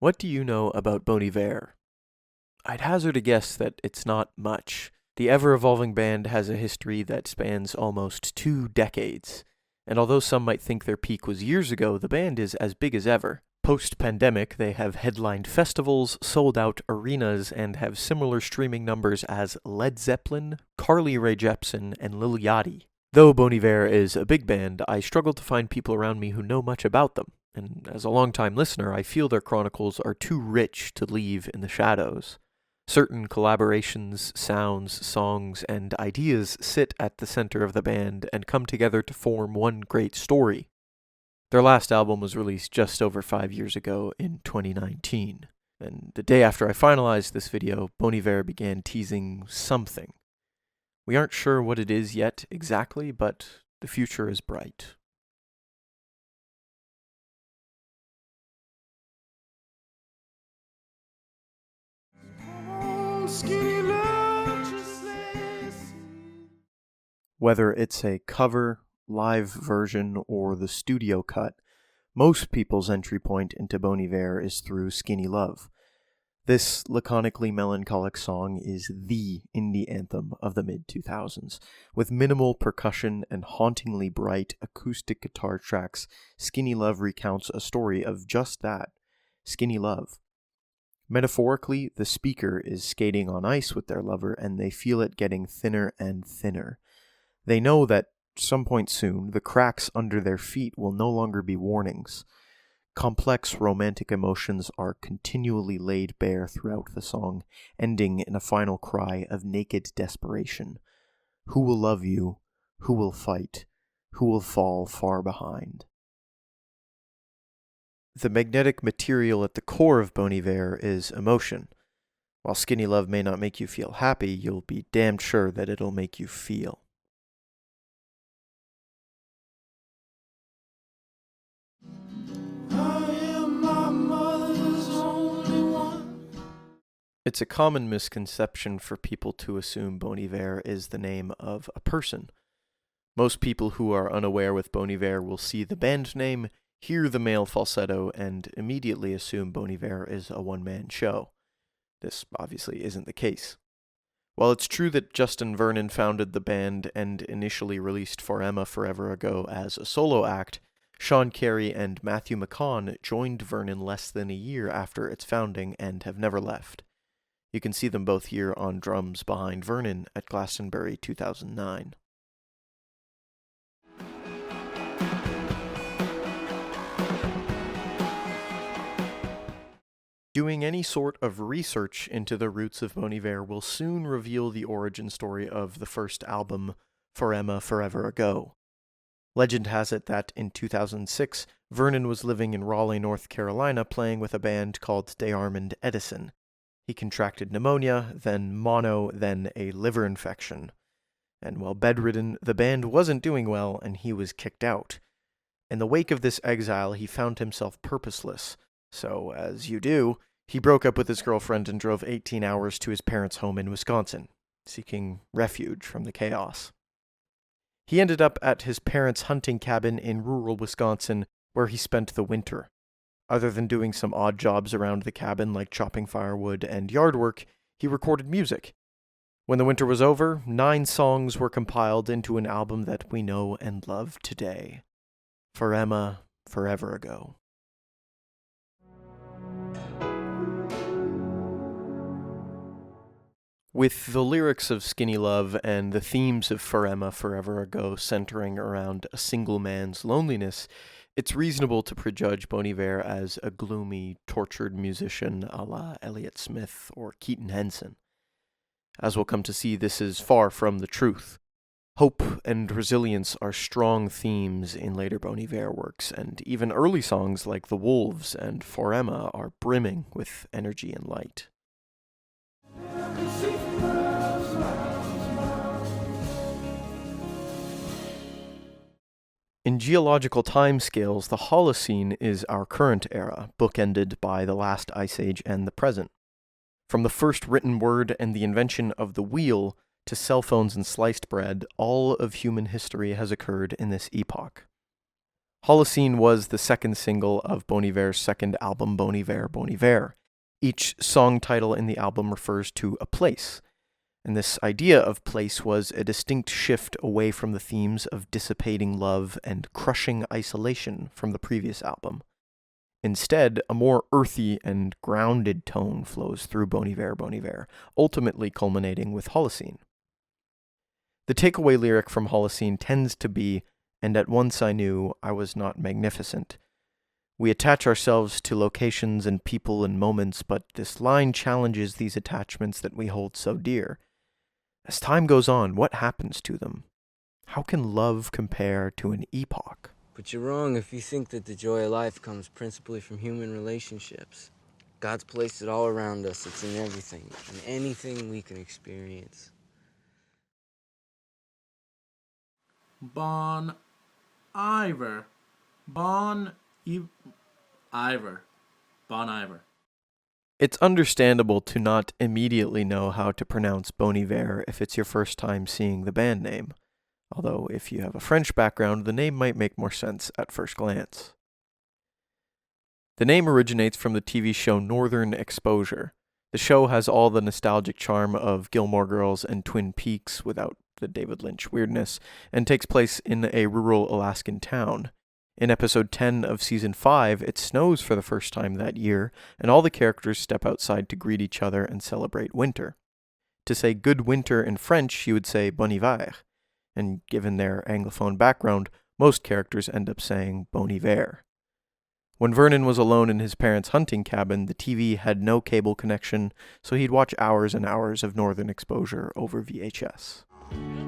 What do you know about Bon Iver? I'd hazard a guess that it's not much. The ever-evolving band has a history that spans almost 2 decades, and although some might think their peak was years ago, the band is as big as ever. Post-pandemic, they have headlined festivals, sold out arenas, and have similar streaming numbers as Led Zeppelin, Carly Rae Jepsen, and Lil Yachty. Though Bon Iver is a big band, I struggle to find people around me who know much about them, and as a longtime listener, I feel their chronicles are too rich to leave in the shadows. Certain collaborations, sounds, songs, and ideas sit at the center of the band and come together to form one great story. Their last album was released just over 5 years ago in 2019, and the day after I finalized this video, Bon Iver began teasing something. We aren't sure what it is yet exactly, but the future is bright. Whether it's a cover, live version, or the studio cut, most people's entry point into Bon Iver is through Skinny Love. This laconically melancholic song is the indie anthem of the mid-2000s. With minimal percussion and hauntingly bright acoustic guitar tracks, Skinny Love recounts a story of just that, skinny love. Metaphorically, the speaker is skating on ice with their lover, and they feel it getting thinner and thinner. They know that, some point soon, the cracks under their feet will no longer be warnings. Complex romantic emotions are continually laid bare throughout the song, ending in a final cry of naked desperation. Who will love you? Who will fight? Who will fall far behind? The magnetic material at the core of Bon Iver is emotion. While Skinny Love may not make you feel happy, you'll be damned sure that it'll make you feel. It's a common misconception for people to assume Bon Iver is the name of a person. Most people who are unaware with Bon Iver will see the band name, hear the male falsetto, and immediately assume Bon Iver is a one-man show. This obviously isn't the case. While it's true that Justin Vernon founded the band and initially released For Emma Forever Ago as a solo act, Sean Carey and Matthew McCaughan joined Vernon less than a year after its founding and have never left. You can see them both here on drums behind Vernon at Glastonbury 2009. Doing any sort of research into the roots of Bon Iver will soon reveal the origin story of the first album, For Emma Forever Ago. Legend has it that in 2006, Vernon was living in Raleigh, North Carolina, playing with a band called DeArmond Edison. He contracted pneumonia, then mono, then a liver infection. And while bedridden, the band wasn't doing well, and he was kicked out. In the wake of this exile, he found himself purposeless. So, as you do, he broke up with his girlfriend and drove 18 hours to his parents' home in Wisconsin, seeking refuge from the chaos. He ended up at his parents' hunting cabin in rural Wisconsin, where he spent the winter. Other than doing some odd jobs around the cabin like chopping firewood and yard work, he recorded music. When the winter was over, 9 songs were compiled into an album that we know and love today. For Emma, Forever Ago. With the lyrics of Skinny Love and the themes of For Emma Forever Ago centering around a single man's loneliness, it's reasonable to prejudge Bon Iver as a gloomy, tortured musician a la Elliott Smith or Keaton Henson. As we'll come to see, this is far from the truth. Hope and resilience are strong themes in later Bon Iver works, and even early songs like The Wolves and For Emma are brimming with energy and light. In geological timescales, the Holocene is our current era, bookended by the last ice age and the present. From the first written word and the invention of the wheel to cell phones and sliced bread, all of human history has occurred in this epoch. Holocene was the second single of Bon Iver's second album, Bon Iver, Bon Iver. Each song title in the album refers to a place, and this idea of place was a distinct shift away from the themes of dissipating love and crushing isolation from the previous album. Instead, a more earthy and grounded tone flows through Bon Iver, Bon Iver, ultimately culminating with Holocene. The takeaway lyric from Holocene tends to be, "And at once I knew I was not magnificent." We attach ourselves to locations and people and moments, but this line challenges these attachments that we hold so dear. As time goes on, what happens to them? How can love compare to an epoch? But you're wrong if you think that the joy of life comes principally from human relationships. God's placed it all around us. It's in everything, in anything we can experience. Bon Iver. Bon Iver. Bon Iver. It's understandable to not immediately know how to pronounce Bon Iver if it's your first time seeing the band name. Although, if you have a French background, the name might make more sense at first glance. The name originates from the TV show Northern Exposure. The show has all the nostalgic charm of Gilmore Girls and Twin Peaks without the David Lynch weirdness, and takes place in a rural Alaskan town. In episode 10 of season 5, it snows for the first time that year, and all the characters step outside to greet each other and celebrate winter. To say good winter in French, you would say Bon Iver. And given their Anglophone background, most characters end up saying Bon Iver. When Vernon was alone in his parents' hunting cabin, the TV had no cable connection, so he'd watch hours and hours of Northern Exposure over VHS.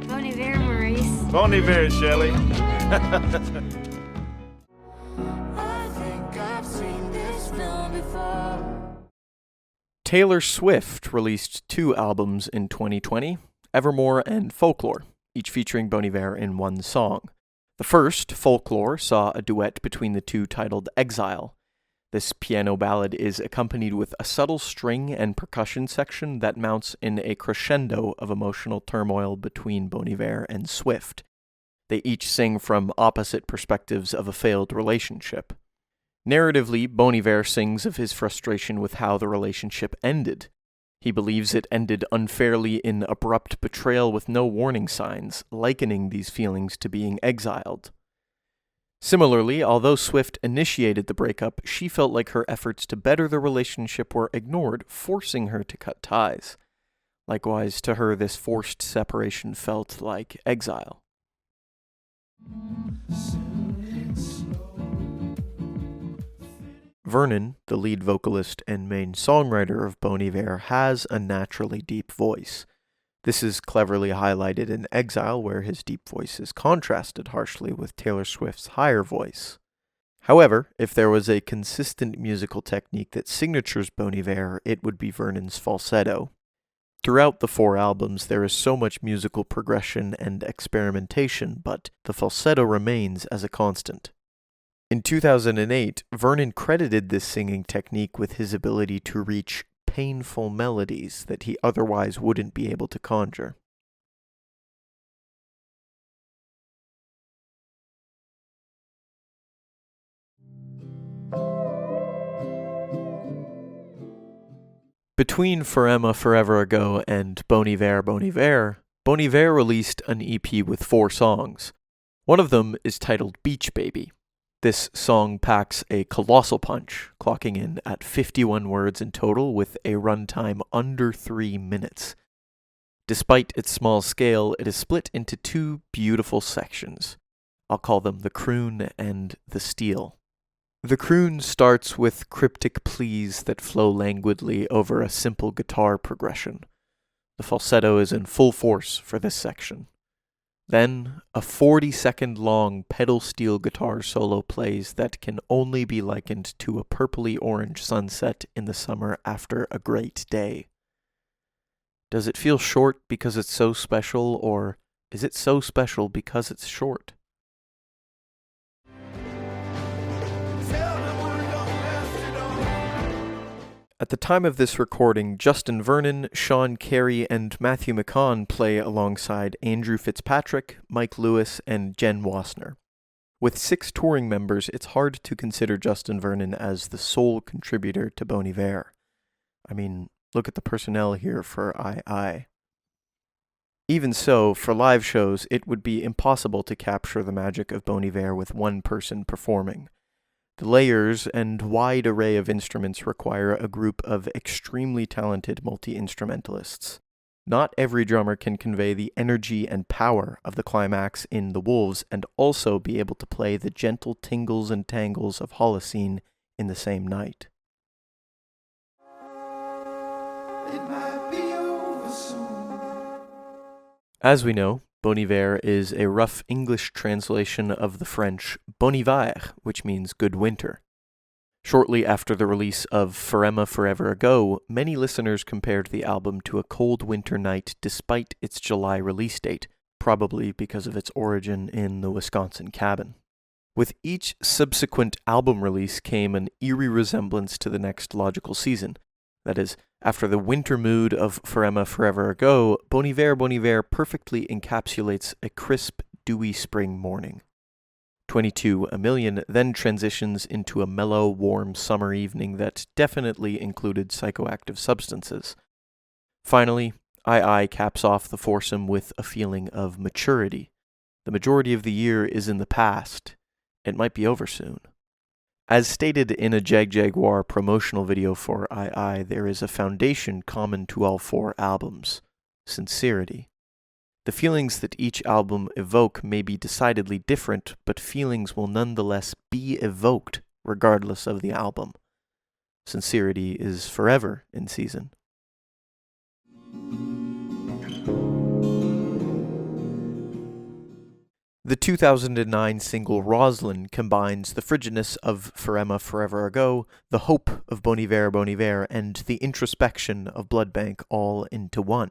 Bon Iver, Maurice. Bon Iver, Shelley. I think I've seen this film before. Taylor Swift released 2 albums in 2020, Evermore and Folklore, each featuring Bon Iver in one song. The first, Folklore, saw a duet between the two titled Exile. This piano ballad is accompanied with a subtle string and percussion section that mounts in a crescendo of emotional turmoil between Bon Iver and Swift. They each sing from opposite perspectives of a failed relationship. Narratively, Bon Iver sings of his frustration with how the relationship ended. He believes it ended unfairly in abrupt betrayal with no warning signs, likening these feelings to being exiled. Similarly, although Swift initiated the breakup, she felt like her efforts to better the relationship were ignored, forcing her to cut ties. Likewise, to her, this forced separation felt like exile. Vernon, the lead vocalist and main songwriter of Bon Iver, has a naturally deep voice. This is cleverly highlighted in Exile, where his deep voice is contrasted harshly with Taylor Swift's higher voice. However, if there was a consistent musical technique that signatures Bon Iver, it would be Vernon's falsetto. Throughout the 4 albums, there is so much musical progression and experimentation, but the falsetto remains as a constant. In 2008, Vernon credited this singing technique with his ability to reach painful melodies that he otherwise wouldn't be able to conjure. Between Forever Forever Ago and Bon Iver, Bon Iver, Bon Iver released an EP with 4 songs. One of them is titled Beach Baby. This song packs a colossal punch, clocking in at 51 words in total with a runtime under 3 minutes. Despite its small scale, it is split into 2 beautiful sections. I'll call them the croon and the steel. The croon starts with cryptic pleas that flow languidly over a simple guitar progression. The falsetto is in full force for this section. Then, a 40-second-long pedal steel guitar solo plays that can only be likened to a purpley-orange sunset in the summer after a great day. Does it feel short because it's so special, or is it so special because it's short? At the time of this recording, Justin Vernon, Sean Carey, and Matthew McCann play alongside Andrew Fitzpatrick, Mike Lewis, and Jen Wassner. With 6 touring members, it's hard to consider Justin Vernon as the sole contributor to Bon Iver. I mean, look at the personnel here for II. Even so, for live shows, it would be impossible to capture the magic of Bon Iver with one person performing. The layers and wide array of instruments require a group of extremely talented multi-instrumentalists. Not every drummer can convey the energy and power of the climax in The Wolves and also be able to play the gentle tingles and tangles of Holocene in the same night. It might be over soon. As we know, Bon Iver is a rough English translation of the French Bon Iver, which means good winter. Shortly after the release of Forever Ago, many listeners compared the album to a cold winter night despite its July release date, probably because of its origin in the Wisconsin cabin. With each subsequent album release came an eerie resemblance to the next logical season. That is, after the winter mood of Forever Ago, Bon Iver perfectly encapsulates a crisp, dewy spring morning. 22 A Million then transitions into a mellow, warm summer evening that definitely included psychoactive substances. Finally, II caps off the foursome with a feeling of maturity. The majority of the year is in the past. It might be over soon. As stated in a Jaguar promotional video for II, there is a foundation common to all 4 albums: sincerity. The feelings that each album evoke may be decidedly different, but feelings will nonetheless be evoked regardless of the album. Sincerity is forever in season. The 2009 single Roslyn combines the frigidness of Forever Ago, the hope of Bon Iver, and the introspection of Blood Bank all into one.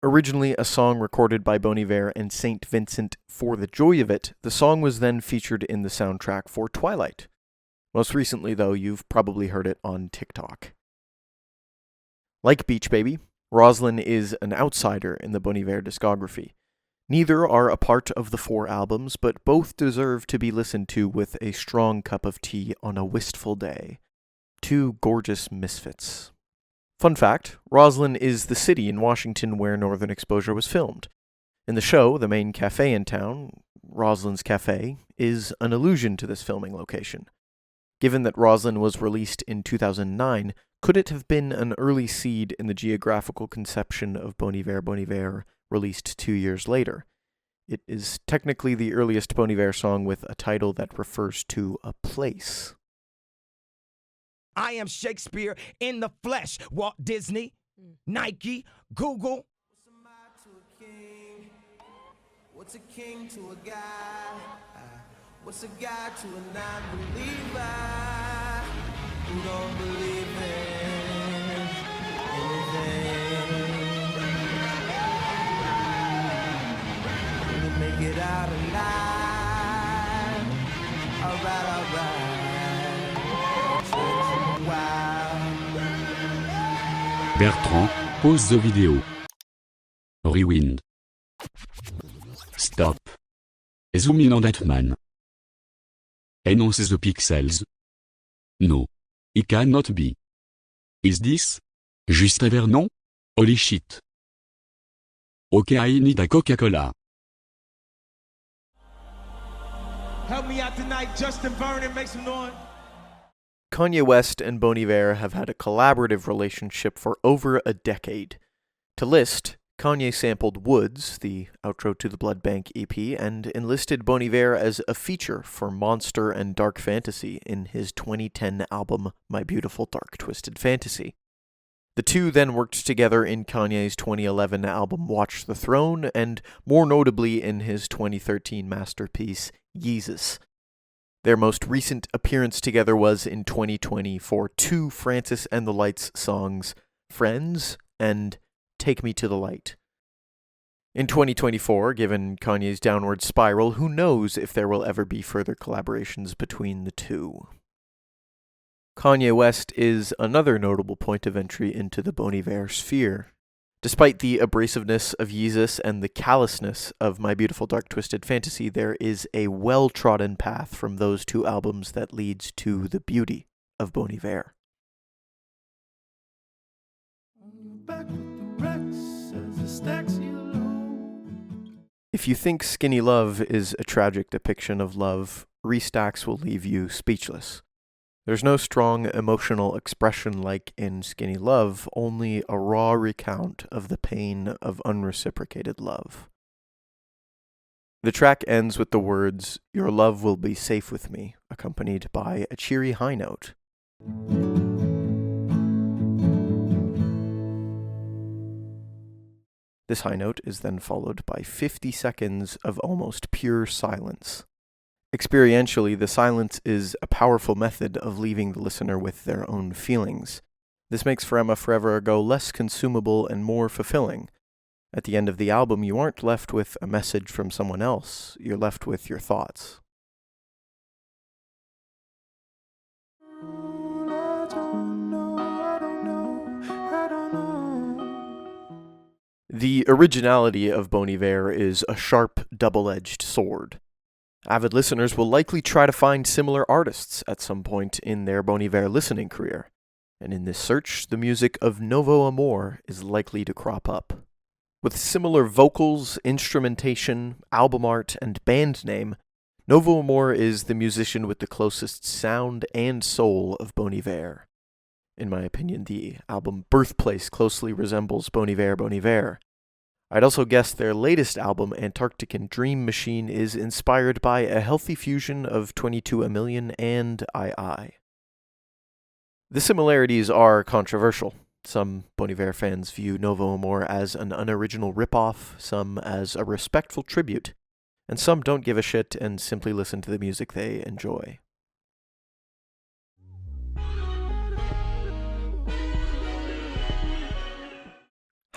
Originally a song recorded by Bon Iver and St. Vincent for the joy of it, the song was then featured in the soundtrack for Twilight. Most recently, though, you've probably heard it on TikTok. Like Beach Baby, Roslyn is an outsider in the Bon Iver discography. Neither are a part of the 4 albums, but both deserve to be listened to with a strong cup of tea on a wistful day. 2 gorgeous misfits. Fun fact, Roslyn is the city in Washington where Northern Exposure was filmed. In the show, the main cafe in town, Roslyn's Cafe, is an allusion to this filming location. Given that Roslyn was released in 2009, could it have been an early seed in the geographical conception of Bon Iver, released 2 years later? It is technically the earliest Bon Iver song with a title that refers to a place. I am Shakespeare in the flesh. Walt Disney, Nike, Google. What's a king to a guy? What's a guy to a non-believer who don't believe in anything? Can you make it out alive? Alright. Bertrand, pause the video. Rewind. Stop. Zoom in on that man. Enhance the pixels. No. It cannot be. Is this? Just a Vernon? Holy shit. Okay, I need a Coca-Cola. Help me out tonight, Justin Vernon, make some noise. Kanye West and Bon Iver have had a collaborative relationship for over a decade. To list, Kanye sampled Woods, the outro to the Blood Bank EP, and enlisted Bon Iver as a feature for Monster and Dark Fantasy in his 2010 album My Beautiful Dark Twisted Fantasy. The two then worked together in Kanye's 2011 album Watch the Throne, and more notably in his 2013 masterpiece Yeezus. Their most recent appearance together was in 2020 for 2 Francis and the Lights songs, Friends and Take Me to the Light. In 2024, given Kanye's downward spiral, who knows if there will ever be further collaborations between the two. Kanye West is another notable point of entry into the Bon Iver sphere. Despite the abrasiveness of Yeezus and the callousness of My Beautiful Dark Twisted Fantasy, there is a well-trodden path from those two albums that leads to the beauty of Bon Iver. If you think Skinny Love is a tragic depiction of love, Restacks will leave you speechless. There's no strong emotional expression like in Skinny Love, only a raw recount of the pain of unreciprocated love. The track ends with the words, "Your love will be safe with me," accompanied by a cheery high note. This high note is then followed by 50 seconds of almost pure silence. Experientially, the silence is a powerful method of leaving the listener with their own feelings. This makes For Emma Forever Ago less consumable and more fulfilling. At the end of the album, you aren't left with a message from someone else, you're left with your thoughts. The originality of Bon Iver is a sharp, double-edged sword. Avid listeners will likely try to find similar artists at some point in their Bon Iver listening career, and in this search, the music of Novo Amor is likely to crop up. With similar vocals, instrumentation, album art, and band name, Novo Amor is the musician with the closest sound and soul of Bon Iver. In my opinion, the album Birthplace closely resembles Bon Iver, Bon Iver. I'd also guess their latest album, Antarctican Dream Machine, is inspired by a healthy fusion of 22 A Million and II. The similarities are controversial. Some Bon Iver fans view Novo Amor as an unoriginal ripoff, some as a respectful tribute, and some don't give a shit and simply listen to the music they enjoy.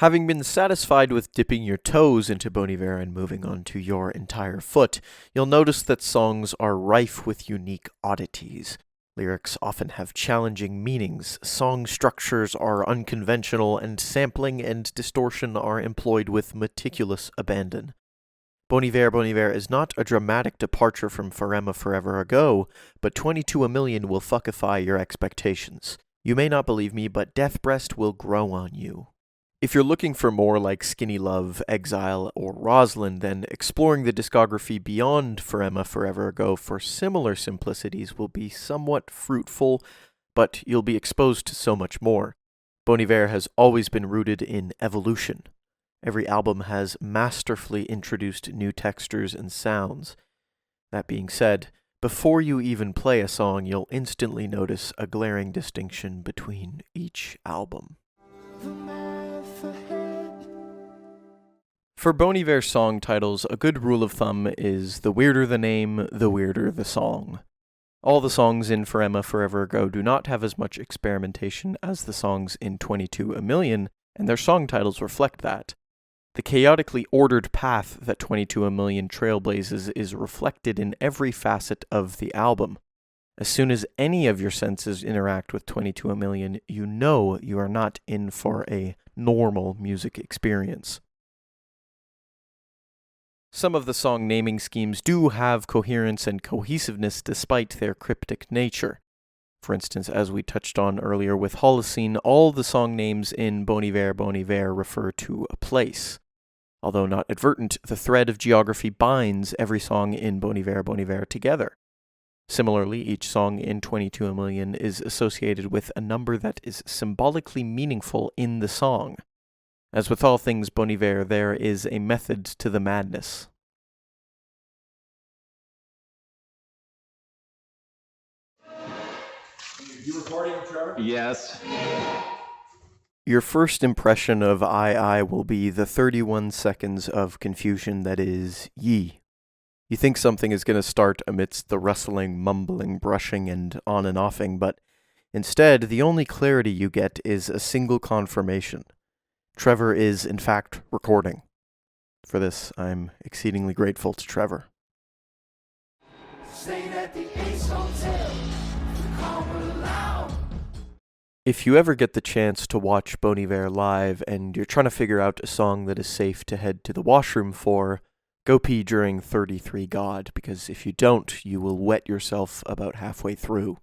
Having been satisfied with dipping your toes into Bon Iver and moving on to your entire foot, you'll notice that songs are rife with unique oddities. Lyrics often have challenging meanings, song structures are unconventional, and sampling and distortion are employed with meticulous abandon. Bon Iver is not a dramatic departure from For Emma Forever Ago, but 22 A Million will fuckify your expectations. You may not believe me, but Death Breast will grow on you. If you're looking for more like Skinny Love, Exile, or Roslyn, then exploring the discography beyond For Emma Forever Ago for similar simplicities will be somewhat fruitful, but you'll be exposed to so much more. Bon Iver has always been rooted in evolution. Every album has masterfully introduced new textures and sounds. That being said, before you even play a song, you'll instantly notice a glaring distinction between each album. For Bon Iver song titles, a good rule of thumb is the weirder the name, the weirder the song. All the songs in For Emma Forever Ago do not have as much experimentation as the songs in 22 A Million, and their song titles reflect that. The chaotically ordered path that 22 A Million trailblazes is reflected in every facet of the album. As soon as any of your senses interact with 22 A Million, you know you are not in for a normal music experience. Some of the song naming schemes do have coherence and cohesiveness despite their cryptic nature. For instance, as we touched on earlier with Holocene, all the song names in Bon Iver refer to a place. Although not advertent, the thread of geography binds every song in Bon Iver together. Similarly, each song in 22 A Million is associated with a number that is symbolically meaningful in the song. As with all things Bon Iver, there is a method to the madness. You recording, Trevor? Yes. Your first impression of II will be the 31 seconds of confusion that is ye. You think something is going to start amidst the rustling, mumbling, brushing, and on and offing, but instead, the only clarity you get is a single confirmation. Trever is, in fact, recording. For this, I'm exceedingly grateful to Trever. If you ever get the chance to watch Bon Iver live and you're trying to figure out a song that is safe to head to the washroom for, go pee during 33 God, because if you don't, you will wet yourself about halfway through.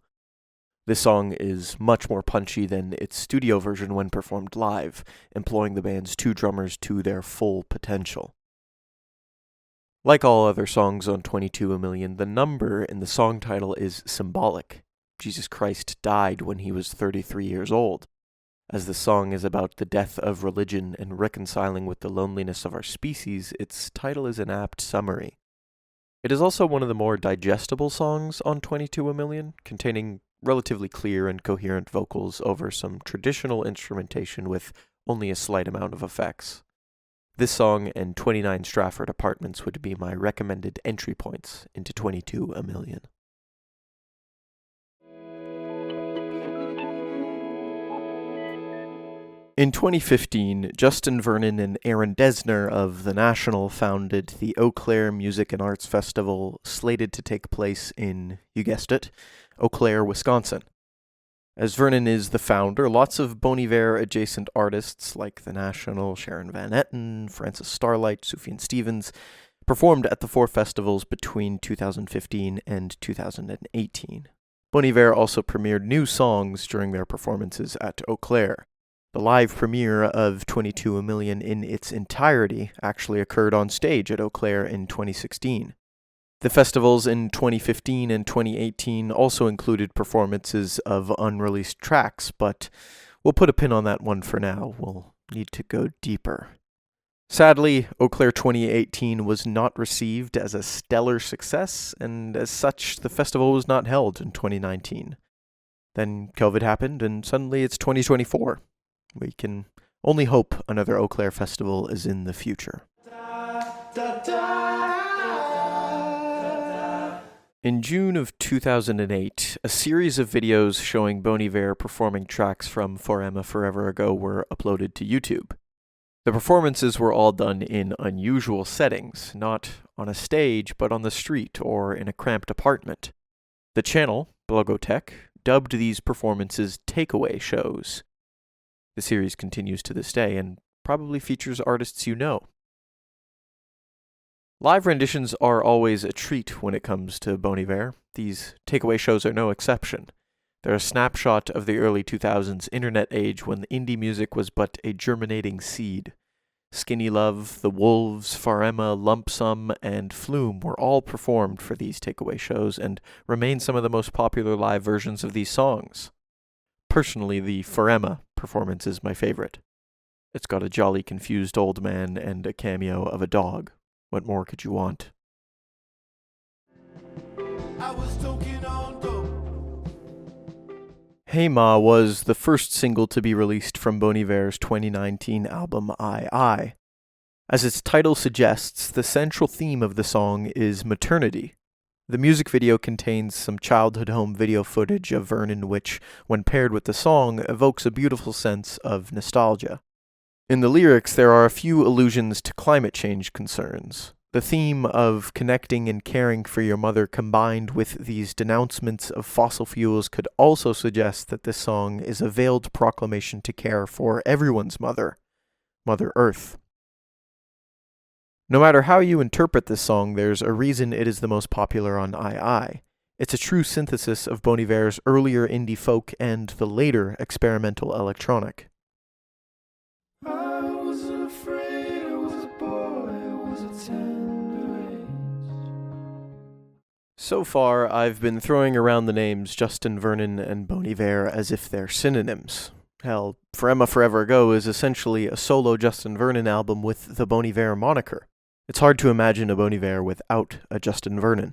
This song is much more punchy than its studio version when performed live, employing the band's two drummers to their full potential. Like all other songs on 22 A Million, the number in the song title is symbolic. Jesus Christ died when he was 33 years old. As the song is about the death of religion and reconciling with the loneliness of our species, its title is an apt summary. It is also one of the more digestible songs on 22 A Million, containing relatively clear and coherent vocals over some traditional instrumentation with only a slight amount of effects. This song and 29 Stratford Apartments would be my recommended entry points into 22 A Million. In 2015, Justin Vernon and Aaron Dessner of The National founded the Eaux Claires Music and Arts Festival, slated to take place in, you guessed it, Eau Claire, Wisconsin. As Vernon is the founder, lots of Bon Iver adjacent artists like The National, Sharon Van Etten, Francis Starlight, Sufjan Stevens performed at the four festivals between 2015 and 2018. Bon Iver also premiered new songs during their performances at Eau Claire. The live premiere of 22 A Million in its entirety actually occurred on stage at Eau Claire in 2016. The festivals in 2015 and 2018 also included performances of unreleased tracks, but we'll put a pin on that one for now. We'll need to go deeper. Sadly, Eau Claire 2018 was not received as a stellar success, and as such, the festival was not held in 2019. Then COVID happened, and suddenly it's 2024. We can only hope another Eau Claire festival is in the future. In June of 2008, a series of videos showing Bon Iver performing tracks from For Emma Forever Ago were uploaded to YouTube. The performances were all done in unusual settings, not on a stage, but on the street or in a cramped apartment. The channel, Blogotech, dubbed these performances takeaway shows. The series continues to this day and probably features artists you know. Live renditions are always a treat when it comes to Bon Iver. These takeaway shows are no exception. They're a snapshot of the early 2000s internet age when indie music was but a germinating seed. Skinny Love, The Wolves, Farema, Lump Sum, and Flume were all performed for these takeaway shows and remain some of the most popular live versions of these songs. Personally, the Farema performance is my favorite. It's got a jolly confused old man and a cameo of a dog. What more could you want? Hey Ma was the first single to be released from Bon Iver's 2019 album I. As its title suggests, the central theme of the song is maternity. The music video contains some childhood home video footage of Vernon which, when paired with the song, evokes a beautiful sense of nostalgia. In the lyrics, there are a few allusions to climate change concerns. The theme of connecting and caring for your mother combined with these denouncements of fossil fuels could also suggest that this song is a veiled proclamation to care for everyone's mother, Mother Earth. No matter how you interpret this song, there's a reason it is the most popular on II. It's a true synthesis of Bon Iver's earlier indie folk and the later experimental electronic. So far, I've been throwing around the names Justin Vernon and Bon Iver as if they're synonyms. Hell, For Emma Forever Ago is essentially a solo Justin Vernon album with the Bon Iver moniker. It's hard to imagine a Bon Iver without a Justin Vernon.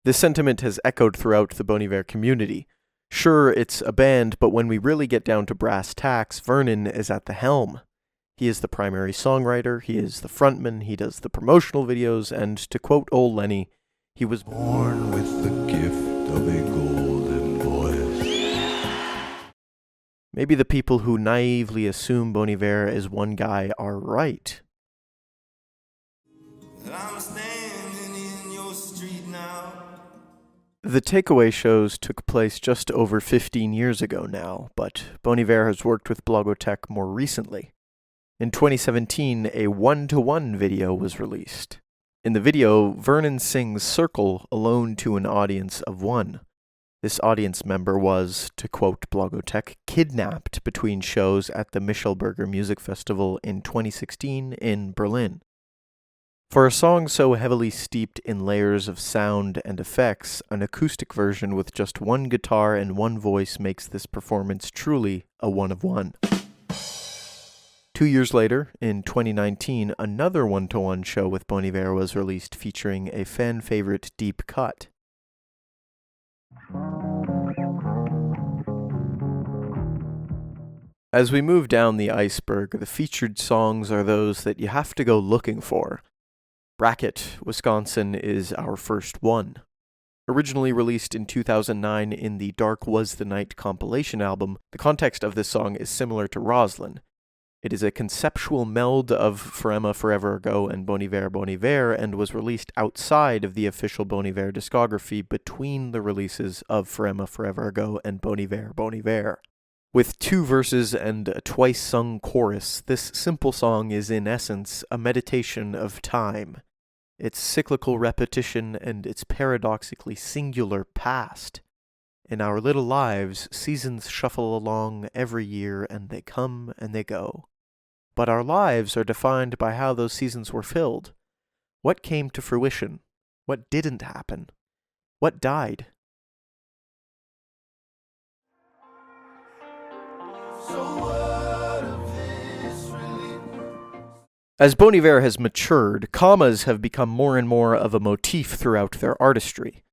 This sentiment has echoed throughout the Bon Iver community. Sure, it's a band, but when we really get down to brass tacks, Vernon is at the helm. He is the primary songwriter, he is the frontman, he does the promotional videos, and to quote old Lenny, he was born with the gift of a golden voice. Maybe the people who naively assume Bon Iver is one guy are right. I'm standing in your street now. The takeaway shows took place just over 15 years ago now, but Bon Iver has worked with Blogotech more recently. In 2017, a 1-to-1 video was released. In the video, Vernon sings Circle alone to an audience of one. This audience member was, to quote Blogotech, kidnapped between shows at the Michelberger Music Festival in 2016 in Berlin. For a song so heavily steeped in layers of sound and effects, an acoustic version with just one guitar and one voice makes this performance truly a one-of-one. 2 years later, in 2019, another 1-to-1 show with Bon Iver was released featuring a fan-favorite deep cut. As we move down the iceberg, the featured songs are those that you have to go looking for. Brackett, Wisconsin is our first one. Originally released in 2009 in the Dark Was the Night compilation album, the context of this song is similar to Roslyn. It is a conceptual meld of For Emma Forever Ago and Bon Iver, and was released outside of the official Bon Iver discography between the releases of For Emma Forever Ago and Bon Iver. With 2 verses and a twice-sung chorus, this simple song is in essence a meditation of time, its cyclical repetition and its paradoxically singular past. In our little lives, seasons shuffle along every year and they come and they go. But our lives are defined by how those seasons were filled. What came to fruition? What didn't happen? What died? As Bon Iver has matured, commas have become more and more of a motif throughout their artistry.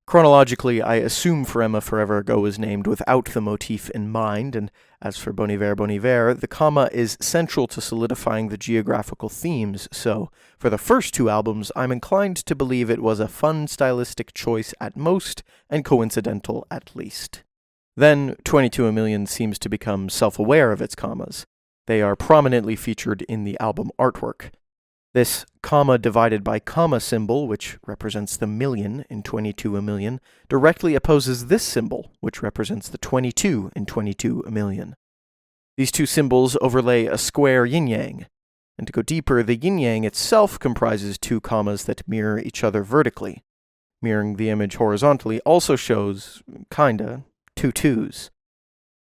Chronologically, I assume For Emma Forever Ago was named without the motif in mind, and as for Bon Iver, the comma is central to solidifying the geographical themes, so for the first 2 albums, I'm inclined to believe it was a fun stylistic choice at most, and coincidental at least. Then, 22 A Million seems to become self-aware of its commas. They are prominently featured in the album artwork. This comma divided by comma symbol, which represents the million in 22 A Million, directly opposes this symbol, which represents the 22 in 22 A Million. These 2 symbols overlay a square yin-yang. And to go deeper, the yin-yang itself comprises 2 commas that mirror each other vertically. Mirroring the image horizontally also shows, kinda, 2 twos.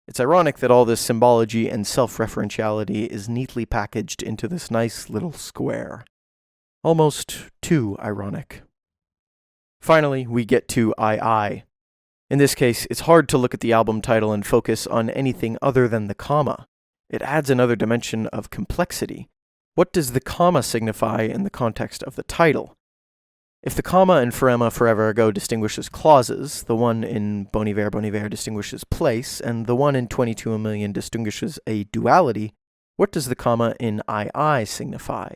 It's ironic that all this symbology and self-referentiality is neatly packaged into this nice little square. Almost too ironic. Finally, we get to I. In this case, it's hard to look at the album title and focus on anything other than the comma. It adds another dimension of complexity. What does the comma signify in the context of the title? If the comma in For Emma Forever Ago distinguishes clauses, the one in Bon Iver distinguishes place, and the one in 22 A Million distinguishes a duality, what does the comma in I signify?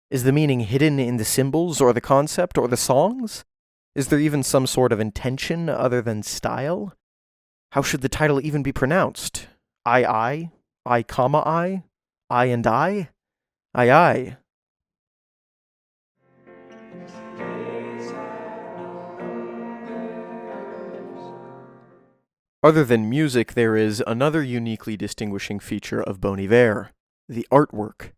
Is the meaning hidden in the symbols, or the concept, or the songs? Is there even some sort of intention other than style? How should the title even be pronounced? I, comma I and I? I. Other than music, there is another uniquely distinguishing feature of Bon Iver, the artwork.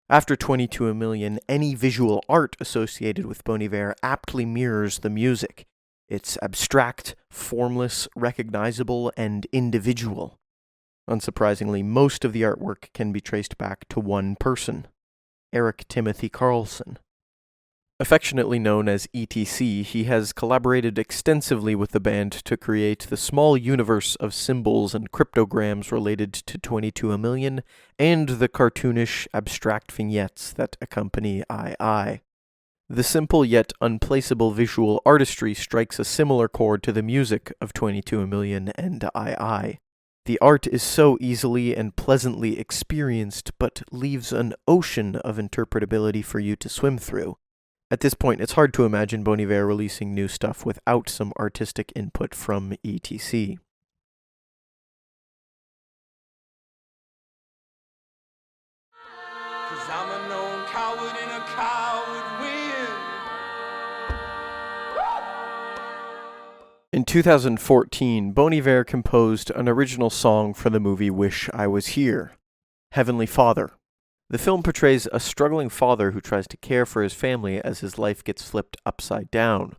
After 22 A Million, any visual art associated with Bon Iver aptly mirrors the music. It's abstract, formless, recognizable, and individual. Unsurprisingly, most of the artwork can be traced back to one person, Eric Timothy Carlson. Affectionately known as ETC, he has collaborated extensively with the band to create the small universe of symbols and cryptograms related to 22 A Million, and the cartoonish, abstract vignettes that accompany I. The simple yet unplaceable visual artistry strikes a similar chord to the music of 22 A Million and I. The art is so easily and pleasantly experienced, but leaves an ocean of interpretability for you to swim through. At this point, it's hard to imagine Bon Iver releasing new stuff without some artistic input from ETC. Cause I'm a known coward and a coward win. In 2014, Bon Iver composed an original song for the movie Wish I Was Here, Heavenly Father. The film portrays a struggling father who tries to care for his family as his life gets flipped upside down.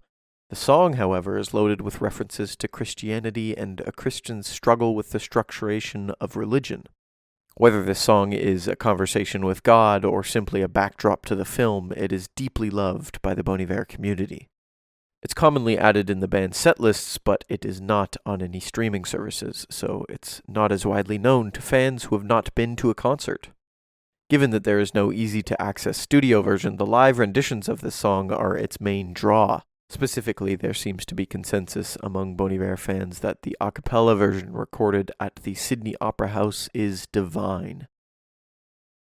The song, however, is loaded with references to Christianity and a Christian's struggle with the structuration of religion. Whether this song is a conversation with God or simply a backdrop to the film, it is deeply loved by the Bon Iver community. It's commonly added in the band's set lists, but it is not on any streaming services, so it's not as widely known to fans who have not been to a concert. Given that there is no easy-to-access studio version, the live renditions of this song are its main draw. Specifically, there seems to be consensus among Bon Iver fans that the a cappella version recorded at the Sydney Opera House is divine.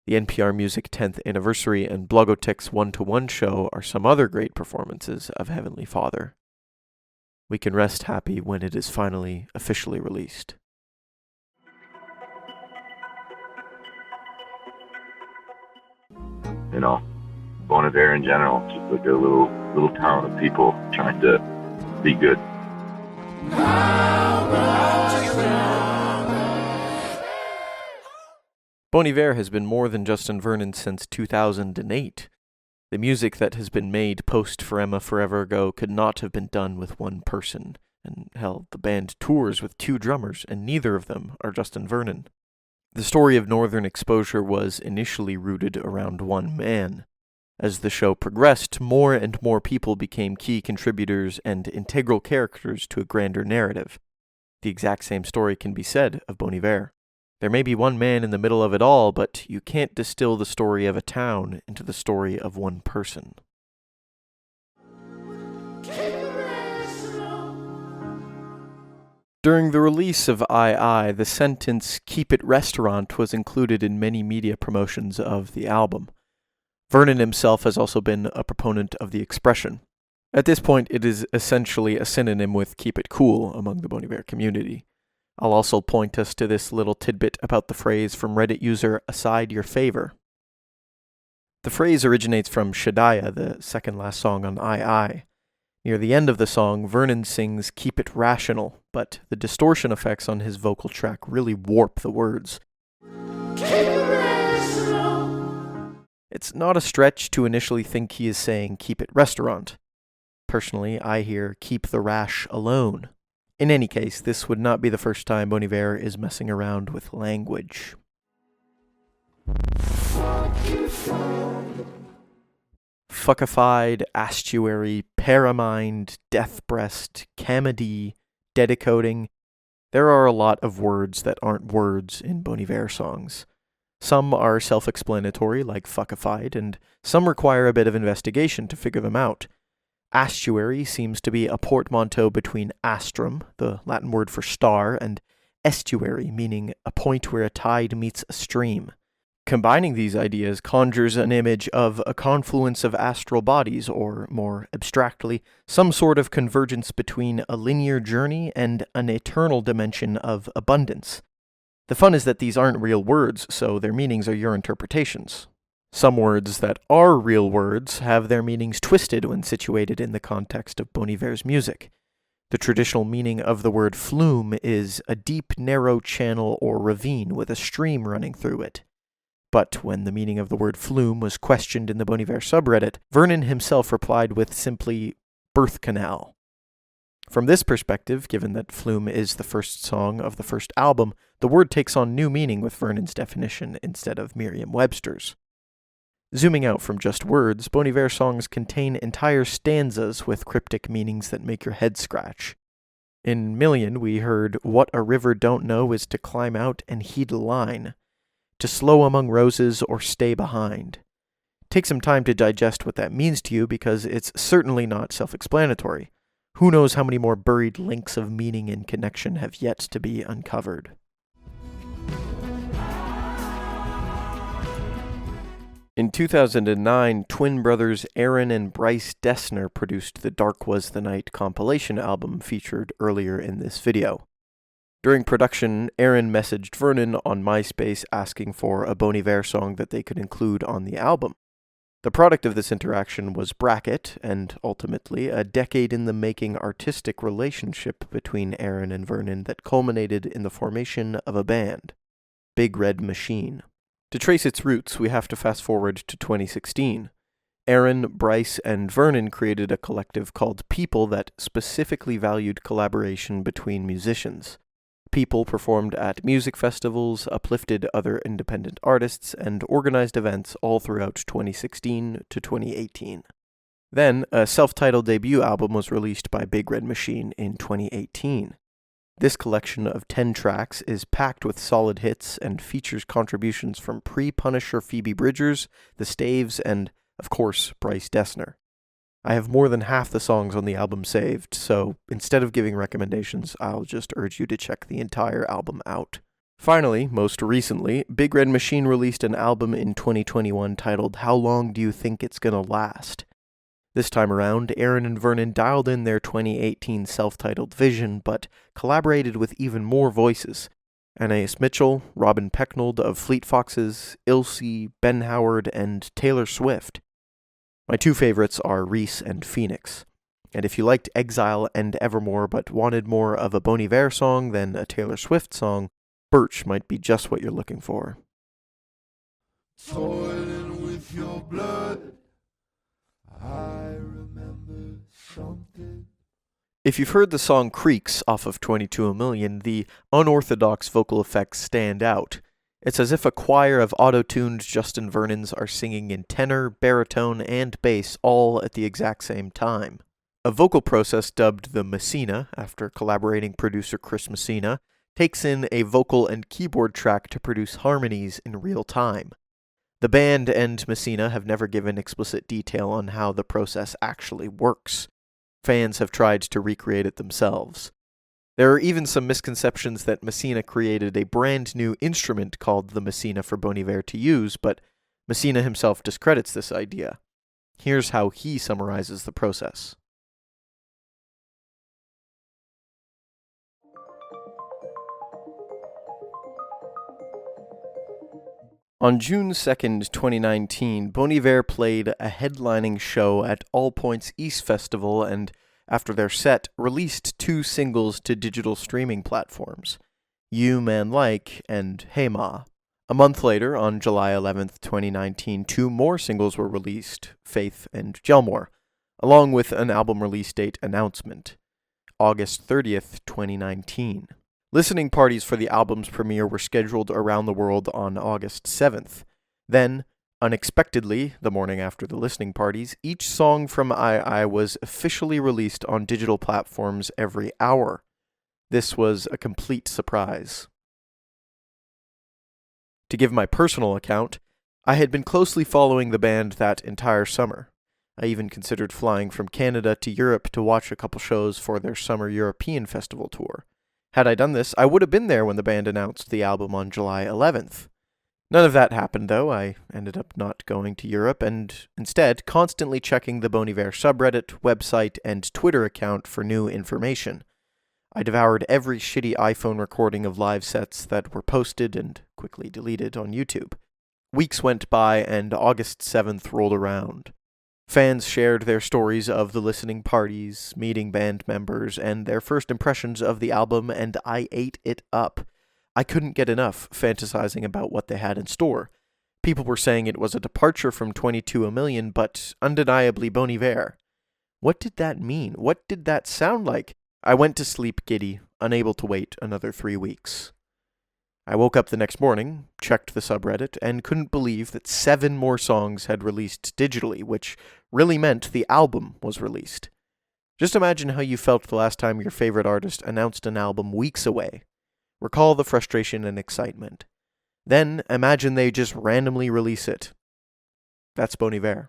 The NPR Music 10th Anniversary and Blogotek's 1-to-1 show are some other great performances of Heavenly Father. We can rest happy when it is finally officially released. You know, Bon Iver in general, just like a little town of people trying to be good. Bon Iver has been more than just in Vernon since 2008. The music that has been made post Forever Ago could not have been done with one person, and hell, the band tours with 2 drummers, and neither of them are just in Vernon. The story of Northern exposure was initially rooted around one man. As the show progressed, more and more people became key contributors and integral characters to a grander narrative. The exact same story can be said of Bon Iver. There may be one man in the middle of it all, but you can't distill the story of a town into the story of one person. During the release of II, the sentence, "Keep it restaurant," was included in many media promotions of the album. Vernon himself has also been a proponent of the expression. At this point, it is essentially a synonym with "keep it cool" among the Bon Iver community. I'll also point us to this little tidbit about the phrase from Reddit user Aside Your Favor. The phrase originates from Shadiah, the second last song on II. Near the end of the song, Vernon sings "Keep it rational," but the distortion effects on his vocal track really warp the words. It's not a stretch to initially think he is saying "keep it restaurant." Personally, I hear "keep the rash alone." In any case, this would not be the first time Bon Iver is messing around with language. Fuckified, astuary, paramind, death breast, camedy, dedicoding. There are a lot of words that aren't words in Bon Iver songs. Some are self-explanatory, like fuckified, and some require a bit of investigation to figure them out. Astuary seems to be a portmanteau between astrum, the Latin word for star, and estuary, meaning a point where a tide meets a stream. Combining these ideas conjures an image of a confluence of astral bodies, or, more abstractly, some sort of convergence between a linear journey and an eternal dimension of abundance. The fun is that these aren't real words, so their meanings are your interpretations. Some words that are real words have their meanings twisted when situated in the context of Bon Iver's music. The traditional meaning of the word flume is a deep, narrow channel or ravine with a stream running through it. But when the meaning of the word flume was questioned in the Bon Iver subreddit, Vernon himself replied with simply birth canal. From this perspective, given that flume is the first song of the first album, the word takes on new meaning with Vernon's definition instead of Merriam-Webster's. Zooming out from just words, Bon Iver songs contain entire stanzas with cryptic meanings that make your head scratch. In Million, we heard, "What a river don't know is to climb out and heed a line, to slow among roses or stay behind." Take some time to digest what that means to you, because it's certainly not self-explanatory. Who knows how many more buried links of meaning and connection have yet to be uncovered. In 2009, twin brothers Aaron and Bryce Dessner produced the Dark Was the Night compilation album featured earlier in this video. During production, Aaron messaged Vernon on MySpace asking for a Bon Iver song that they could include on the album. The product of this interaction was Brackett, and ultimately a decade-in-the-making artistic relationship between Aaron and Vernon that culminated in the formation of a band, Big Red Machine. To trace its roots, we have to fast forward to 2016. Aaron, Bryce, and Vernon created a collective called People that specifically valued collaboration between musicians. People performed at music festivals, uplifted other independent artists, and organized events all throughout 2016 to 2018. Then, a self-titled debut album was released by Big Red Machine in 2018. This collection of 10 tracks is packed with solid hits and features contributions from pre-Punisher Phoebe Bridgers, The Staves, and, of course, Bryce Dessner. I have more than half the songs on the album saved, so instead of giving recommendations, I'll just urge you to check the entire album out. Finally, most recently, Big Red Machine released an album in 2021 titled How Long Do You Think It's Gonna Last? This time around, Aaron and Vernon dialed in their 2018 self-titled vision, but collaborated with even more voices. Anais Mitchell, Robin Pecknold of Fleet Foxes, Ilse, Ben Howard, and Taylor Swift. My two favorites are Reese and Phoenix. And if you liked Exile and Evermore but wanted more of a Bon Iver song than a Taylor Swift song, Birch might be just what you're looking for. Toiling with your blood, I remember something. If you've heard the song Creaks off of 22 A Million, the unorthodox vocal effects stand out. It's as if a choir of auto-tuned Justin Vernons are singing in tenor, baritone, and bass all at the exact same time. A vocal process dubbed the Messina, after collaborating producer Chris Messina, takes in a vocal and keyboard track to produce harmonies in real time. The band and Messina have never given explicit detail on how the process actually works. Fans have tried to recreate it themselves. There are even some misconceptions that Messina created a brand new instrument called the Messina for Bon Iver to use, but Messina himself discredits this idea. Here's how he summarizes the process. On June 2nd, 2019, Bon Iver played a headlining show at All Points East Festival and, after their set, released 2 singles to digital streaming platforms, You Man Like and Hey Ma. A month later, on July 11th, 2019, 2 more singles were released, Faith and Gelmore, along with an album release date announcement, August 30th, 2019. Listening parties for the album's premiere were scheduled around the world on August 7th. Then, unexpectedly, the morning after the listening parties, each song from I was officially released on digital platforms every hour. This was a complete surprise. To give my personal account, I had been closely following the band that entire summer. I even considered flying from Canada to Europe to watch a couple shows for their summer European festival tour. Had I done this, I would have been there when the band announced the album on July 11th. None of that happened, though. I ended up not going to Europe, and instead constantly checking the Bon Iver subreddit, website, and Twitter account for new information. I devoured every shitty iPhone recording of live sets that were posted and quickly deleted on YouTube. Weeks went by, and August 7th rolled around. Fans shared their stories of the listening parties, meeting band members, and their first impressions of the album, and I ate it up. I couldn't get enough fantasizing about what they had in store. People were saying it was a departure from 22 A Million, but undeniably Bon Iver. What did that mean? What did that sound like? I went to sleep giddy, unable to wait another 3 weeks. I woke up the next morning, checked the subreddit, and couldn't believe that 7 more songs had released digitally, which really meant the album was released. Just imagine how you felt the last time your favorite artist announced an album weeks away. Recall the frustration and excitement. Then imagine they just randomly release it. That's Bon Iver.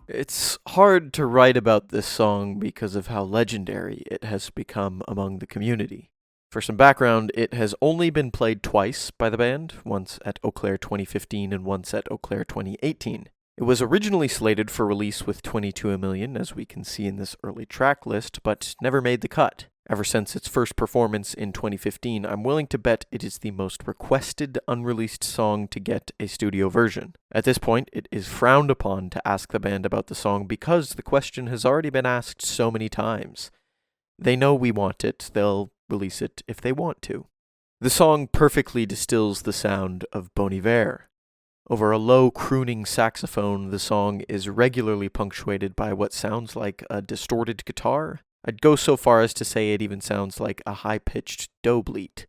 It's hard to write about this song because of how legendary it has become among the community. For some background, it has only been played twice by the band, once at Eaux Claires 2015 and once at Eaux Claires 2018. It was originally slated for release with 22 A Million, as we can see in this early track list, but never made the cut. Ever since its first performance in 2015, I'm willing to bet it is the most requested unreleased song to get a studio version. At this point, it is frowned upon to ask the band about the song because the question has already been asked so many times. They know we want it, they'll release it if they want to. The song perfectly distills the sound of Bon Iver. Over a low crooning saxophone, the song is regularly punctuated by what sounds like a distorted guitar. I'd go so far as to say it even sounds like a high-pitched dough bleat.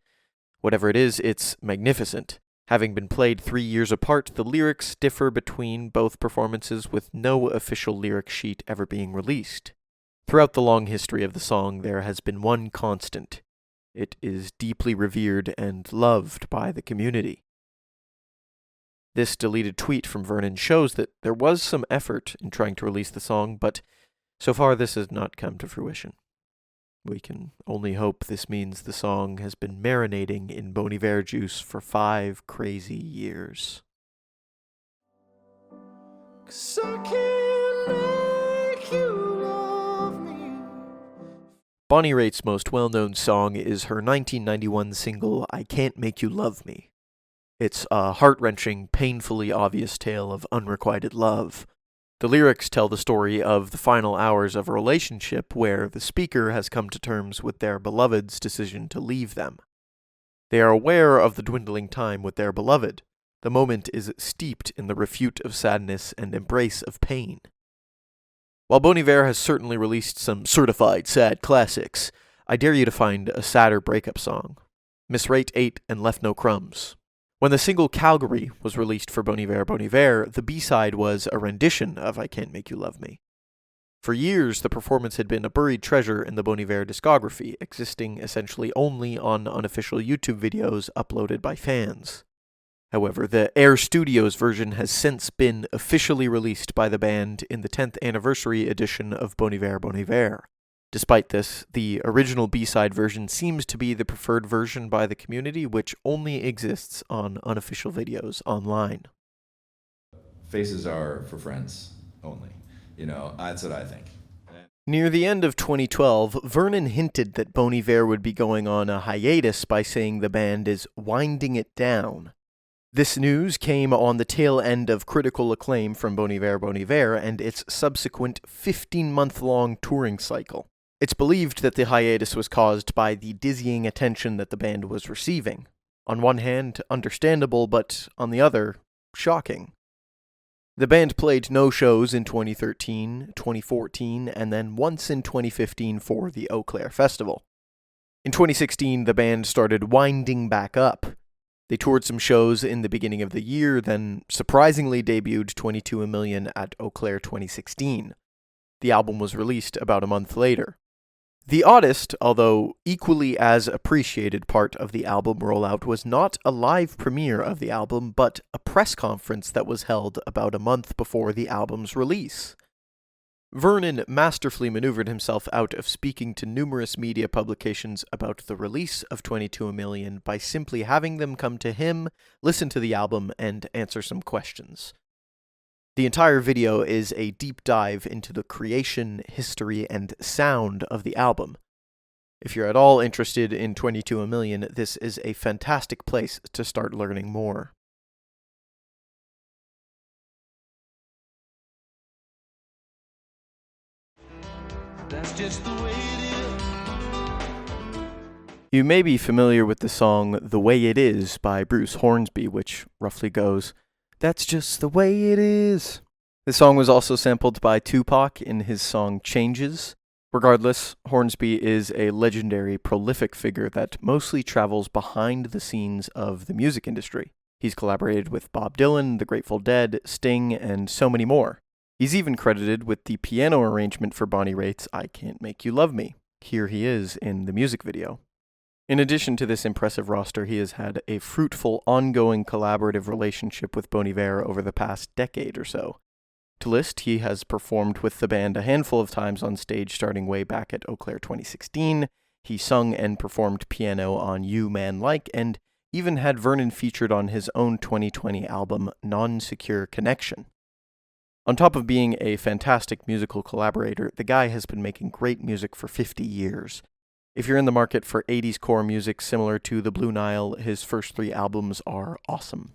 Whatever it is, it's magnificent. Having been played 3 years apart, the lyrics differ between both performances with no official lyric sheet ever being released. Throughout the long history of the song, there has been one constant. It is deeply revered and loved by the community. This deleted tweet from Vernon shows that there was some effort in trying to release the song, but so far this has not come to fruition. We can only hope this means the song has been marinating in Bon Iver juice for 5 crazy years. 'Cause I can't make you love me. Bonnie Raitt's most well-known song is her 1991 single, I Can't Make You Love Me. It's a heart-wrenching, painfully obvious tale of unrequited love. The lyrics tell the story of the final hours of a relationship where the speaker has come to terms with their beloved's decision to leave them. They are aware of the dwindling time with their beloved. The moment is steeped in the refute of sadness and embrace of pain. While Bon Iver has certainly released some certified sad classics, I dare you to find a sadder breakup song. Miss Raitt ate and left no crumbs. When the single Calgary was released for Bon Iver, the B-side was a rendition of I Can't Make You Love Me. For years, the performance had been a buried treasure in the Bon Iver discography, existing essentially only on unofficial YouTube videos uploaded by fans. However, the Air Studios version has since been officially released by the band in the 10th anniversary edition of Bon Iver. Despite this, the original B-side version seems to be the preferred version by the community, which only exists on unofficial videos online. Faces are for friends only. That's what I think. Near the end of 2012, Vernon hinted that Bon Iver would be going on a hiatus by saying the band is winding it down. This news came on the tail end of critical acclaim from Bon Iver and its subsequent 15-month-long touring cycle. It's believed that the hiatus was caused by the dizzying attention that the band was receiving. On one hand, understandable, but on the other, shocking. The band played no shows in 2013, 2014, and then once in 2015 for the Eaux Claires festival. In 2016, the band started winding back up. They toured some shows in the beginning of the year, then surprisingly debuted 22 A Million at Eaux Claires 2016. The album was released about a month later. The oddest, although equally as appreciated part of the album rollout was not a live premiere of the album, but a press conference that was held about a month before the album's release. Vernon masterfully maneuvered himself out of speaking to numerous media publications about the release of 22 A Million by simply having them come to him, listen to the album, and answer some questions. The entire video is a deep dive into the creation, history, and sound of the album. If you're at all interested in 22 A Million, this is a fantastic place to start learning more. That's just the way it is. You may be familiar with the song The Way It Is by Bruce Hornsby, which roughly goes, "That's just the way it is." The song was also sampled by Tupac in his song Changes. Regardless, Hornsby is a legendary, prolific figure that mostly travels behind the scenes of the music industry. He's collaborated with Bob Dylan, The Grateful Dead, Sting, and so many more. He's even credited with the piano arrangement for Bonnie Raitt's I Can't Make You Love Me. Here he is in the music video. In addition to this impressive roster, he has had a fruitful, ongoing collaborative relationship with Bon Iver over the past decade or so. To list, he has performed with the band a handful of times on stage starting way back at Eaux Claires 2016. He sung and performed piano on You Man Like, and even had Vernon featured on his own 2020 album, Non-Secure Connection. On top of being a fantastic musical collaborator, the guy has been making great music for 50 years. If you're in the market for 80s core music similar to the Blue Nile, his first 3 albums are awesome.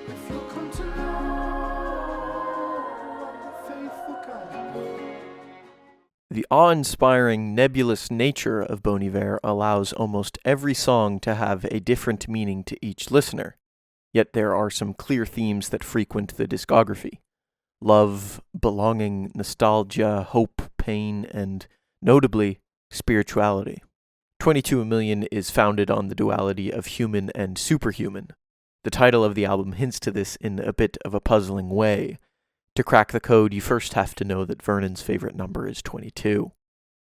If you come to know the faithful God. The awe-inspiring, nebulous nature of Bon Iver allows almost every song to have a different meaning to each listener, yet there are some clear themes that frequent the discography. Love, belonging, nostalgia, hope, pain, and, notably, spirituality. 22 A Million is founded on the duality of human and superhuman. The title of the album hints to this in a bit of a puzzling way. To crack the code, you first have to know that Vernon's favorite number is 22.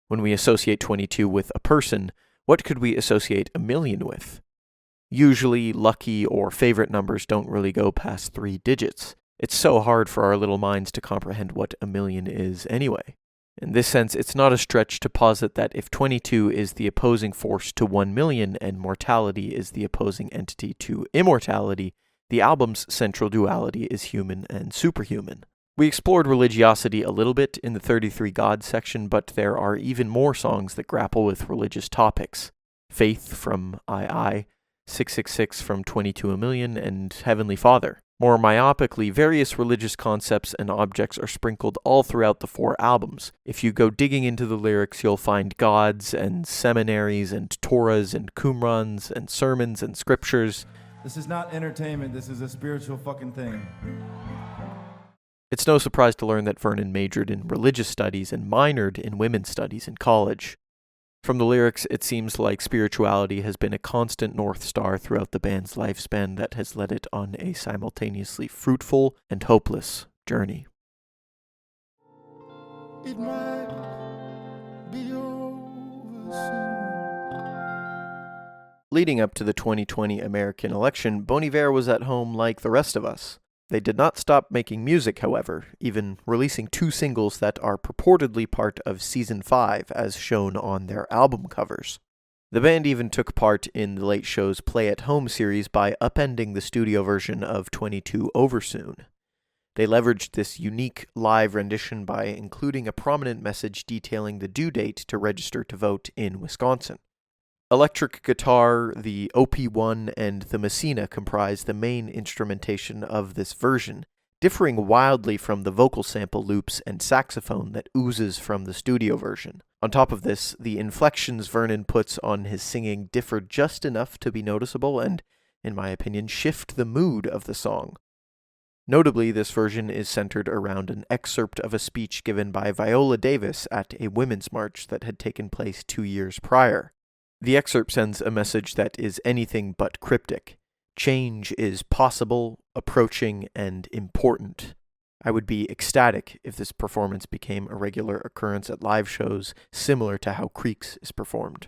When we associate 22 with a person, what could we associate a million with? Usually, lucky or favorite numbers don't really go past 3 digits. It's so hard for our little minds to comprehend what a million is anyway. In this sense, it's not a stretch to posit that if 22 is the opposing force to 1 million and mortality is the opposing entity to immortality, the album's central duality is human and superhuman. We explored religiosity a little bit in the 33 Gods section, but there are even more songs that grapple with religious topics. Faith from II, 666 from 22 A Million, and Heavenly Father. More myopically, various religious concepts and objects are sprinkled all throughout the 4 albums. If you go digging into the lyrics, you'll find gods and seminaries and Torahs and Qumrans and sermons and scriptures. This is not entertainment, this is a spiritual fucking thing. It's no surprise to learn that Vernon majored in religious studies and minored in women's studies in college. From the lyrics, it seems like spirituality has been a constant North Star throughout the band's lifespan that has led it on a simultaneously fruitful and hopeless journey. It might be over soon. Leading up to the 2020 American election, Bon Iver was at home like the rest of us. They did not stop making music, however, even releasing 2 singles that are purportedly part of Season 5, as shown on their album covers. The band even took part in The Late Show's Play at Home series by upending the studio version of 22 Oversoon. They leveraged this unique live rendition by including a prominent message detailing the due date to register to vote in Wisconsin. Electric guitar, the OP1, and the Messina comprise the main instrumentation of this version, differing wildly from the vocal sample loops and saxophone that oozes from the studio version. On top of this, the inflections Vernon puts on his singing differ just enough to be noticeable and, in my opinion, shift the mood of the song. Notably, this version is centered around an excerpt of a speech given by Viola Davis at a women's march that had taken place 2 years prior. The excerpt sends a message that is anything but cryptic. Change is possible, approaching, and important. I would be ecstatic if this performance became a regular occurrence at live shows, similar to how Creeks is performed.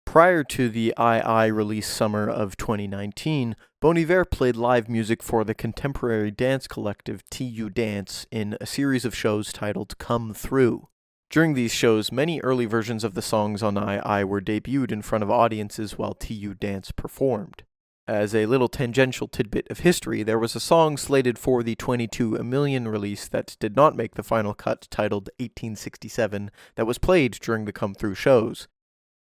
Prior to the II release summer of 2019, Bon Iver played live music for the contemporary dance collective TU Dance in a series of shows titled Come Through. During these shows, many early versions of the songs on II were debuted in front of audiences while TU Dance performed. As a little tangential tidbit of history, there was a song slated for the 22 A Million release that did not make the final cut, titled 1867, that was played during the Come Through shows.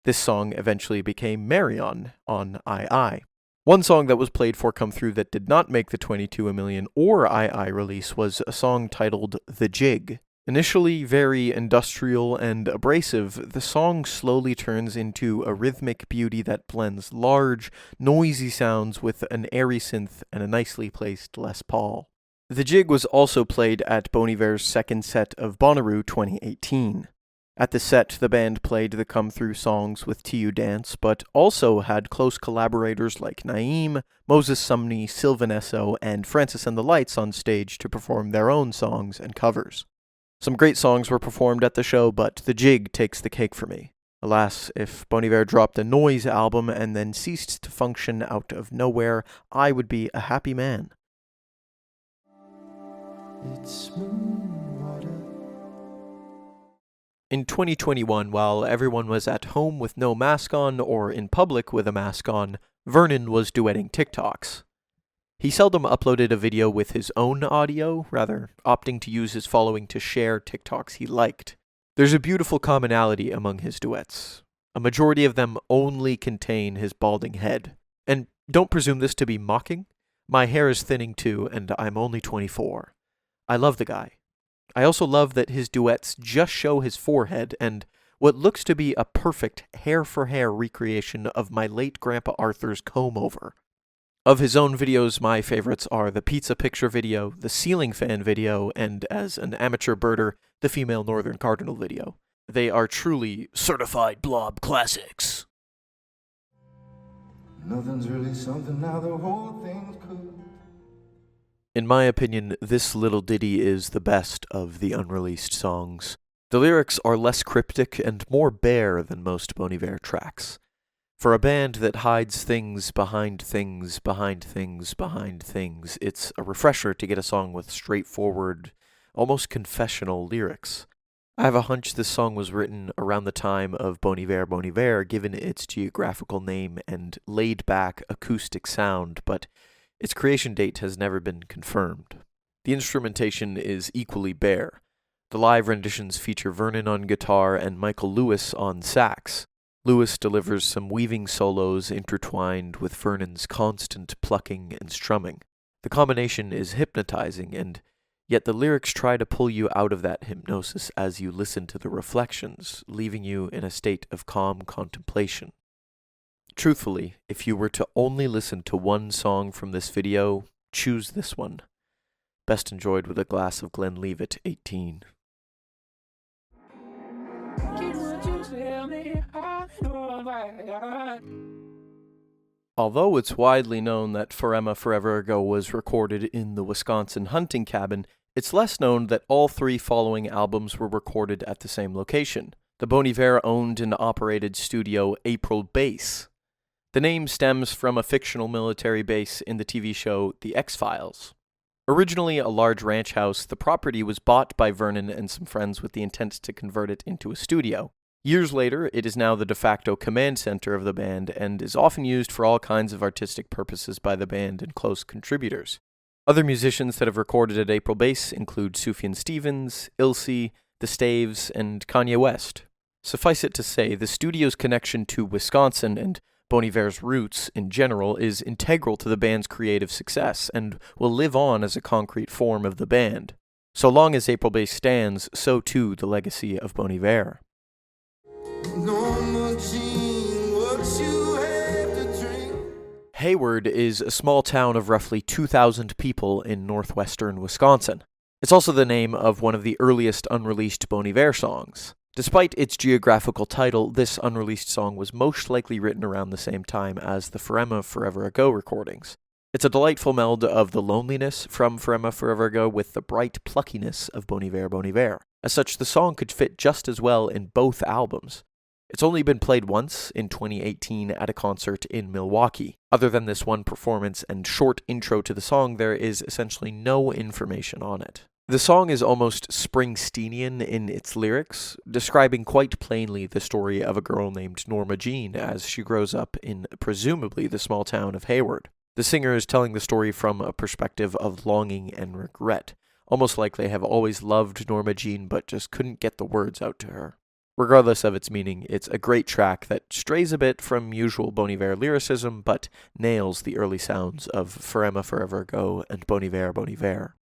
This song eventually became Marion on II. One song that was played for Come Through that did not make the 22 A Million or II release was a song titled The Jig. Initially very industrial and abrasive, the song slowly turns into a rhythmic beauty that blends large, noisy sounds with an airy synth and a nicely placed Les Paul. The Jig was also played at Bon Iver's second set of Bonnaroo 2018. At the set, the band played the Come Through songs with TU Dance, but also had close collaborators like Naeem, Moses Sumney, Sylvan Esso, and Francis and the Lights on stage to perform their own songs and covers. Some great songs were performed at the show, but The Jig takes the cake for me. Alas, if Bon Iver dropped a Noise album and then ceased to function out of nowhere, I would be a happy man. It's smooth water. In 2021, while everyone was at home with no mask on or in public with a mask on, Vernon was duetting TikToks. He seldom uploaded a video with his own audio, rather opting to use his following to share TikToks he liked. There's a beautiful commonality among his duets. A majority of them only contain his balding head. And don't presume this to be mocking. My hair is thinning too, and I'm only 24. I love the guy. I also love that his duets just show his forehead and what looks to be a perfect hair-for-hair recreation of my late Grandpa Arthur's comb-over. Of his own videos, my favorites are the pizza picture video, the ceiling fan video, and as an amateur birder, the female northern cardinal video. They are truly certified blob classics. Nothing's really something now, the whole thing's cool. In my opinion, this little ditty is the best of the unreleased songs. The lyrics are less cryptic and more bare than most Bon Iver tracks. For a band that hides things behind things, behind things, behind things, it's a refresher to get a song with straightforward, almost confessional lyrics. I have a hunch this song was written around the time of Bon Iver, given its geographical name and laid-back acoustic sound, but its creation date has never been confirmed. The instrumentation is equally bare. The live renditions feature Vernon on guitar and Michael Lewis on sax. Lewis delivers some weaving solos intertwined with Vernon's constant plucking and strumming. The combination is hypnotizing, and yet the lyrics try to pull you out of that hypnosis as you listen to the reflections, leaving you in a state of calm contemplation. Truthfully, if you were to only listen to one song from this video, choose this one. Best enjoyed with a glass of Glenlivet 18. Although it's widely known that Forever Forever Ago was recorded in the Wisconsin hunting cabin, it's less known that all three following albums were recorded at the same location, the Bon Iver owned and operated studio April Base. The name stems from a fictional military base in the TV show The X-Files. Originally a large ranch house, the property was bought by Vernon and some friends with the intent to convert it into a studio. Years later, it is now the de facto command center of the band and is often used for all kinds of artistic purposes by the band and close contributors. Other musicians that have recorded at April Base include Sufjan Stevens, Ilse, The Staves, and Kanye West. Suffice it to say, the studio's connection to Wisconsin and Bon Iver's roots in general is integral to the band's creative success and will live on as a concrete form of the band. So long as April Base stands, so too the legacy of Bon Iver. Hayward is a small town of roughly 2,000 people in northwestern Wisconsin. It's also the name of one of the earliest unreleased Bon Iver songs. Despite its geographical title, this unreleased song was most likely written around the same time as the Forever Forever Ago recordings. It's a delightful meld of the loneliness from Forever Forever Ago with the bright pluckiness of Bon Iver, Bon Iver. As such, the song could fit just as well in both albums. It's only been played once, in 2018, at a concert in Milwaukee. Other than this one performance and short intro to the song, there is essentially no information on it. The song is almost Springsteenian in its lyrics, describing quite plainly the story of a girl named Norma Jean as she grows up in presumably the small town of Hayward. The singer is telling the story from a perspective of longing and regret, almost like they have always loved Norma Jean but just couldn't get the words out to her. Regardless of its meaning, it's a great track that strays a bit from usual Bon Iver lyricism but nails the early sounds of Forever Forever Ago and Bon Iver, Bon Iver.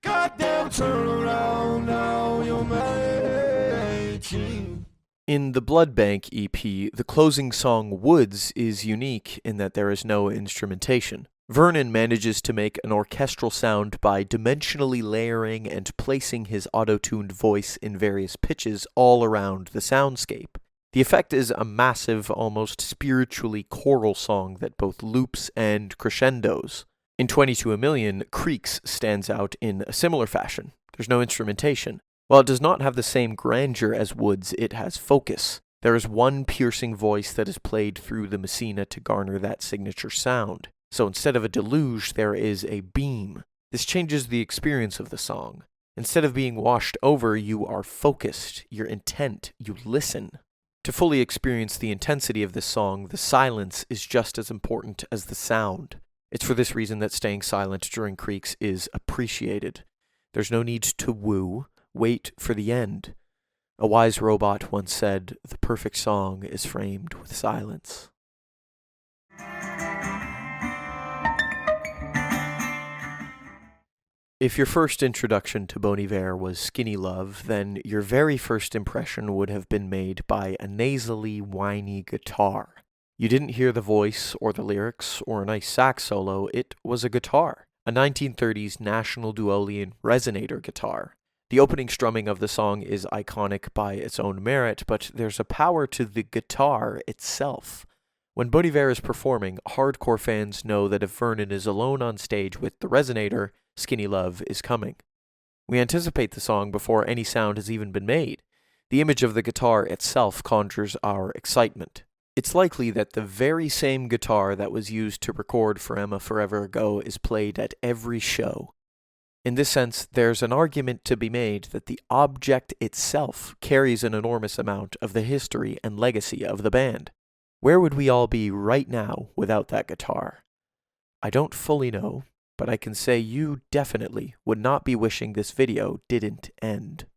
Goddamn, turn around now, you're my 18. In the Blood Bank EP, the closing song Woods is unique in that there is no instrumentation. Vernon manages to make an orchestral sound by dimensionally layering and placing his auto-tuned voice in various pitches all around the soundscape. The effect is a massive, almost spiritually choral song that both loops and crescendos. In 22 A Million, Creeks stands out in a similar fashion. There's no instrumentation. While it does not have the same grandeur as Woods, it has focus. There is one piercing voice that is played through the Messina to garner that signature sound. So instead of a deluge, there is a beam. This changes the experience of the song. Instead of being washed over, you are focused, you're intent, you listen. To fully experience the intensity of this song, the silence is just as important as the sound. It's for this reason that staying silent during creaks is appreciated. There's no need to woo, wait for the end. A wise robot once said, "The perfect song is framed with silence." If your first introduction to Bon Iver was Skinny Love, then your very first impression would have been made by a nasally, whiny guitar. You didn't hear the voice or the lyrics or a nice sax solo, it was a guitar, a 1930s National Duolian Resonator guitar. The opening strumming of the song is iconic by its own merit, but there's a power to the guitar itself. When Bon Iver is performing, hardcore fans know that if Vernon is alone on stage with the Resonator, Skinny Love is coming. We anticipate the song before any sound has even been made. The image of the guitar itself conjures our excitement. It's likely that the very same guitar that was used to record For Emma Forever Ago is played at every show. In this sense, there's an argument to be made that the object itself carries an enormous amount of the history and legacy of the band. Where would we all be right now without that guitar? I don't fully know, but I can say you definitely would not be wishing this video didn't end.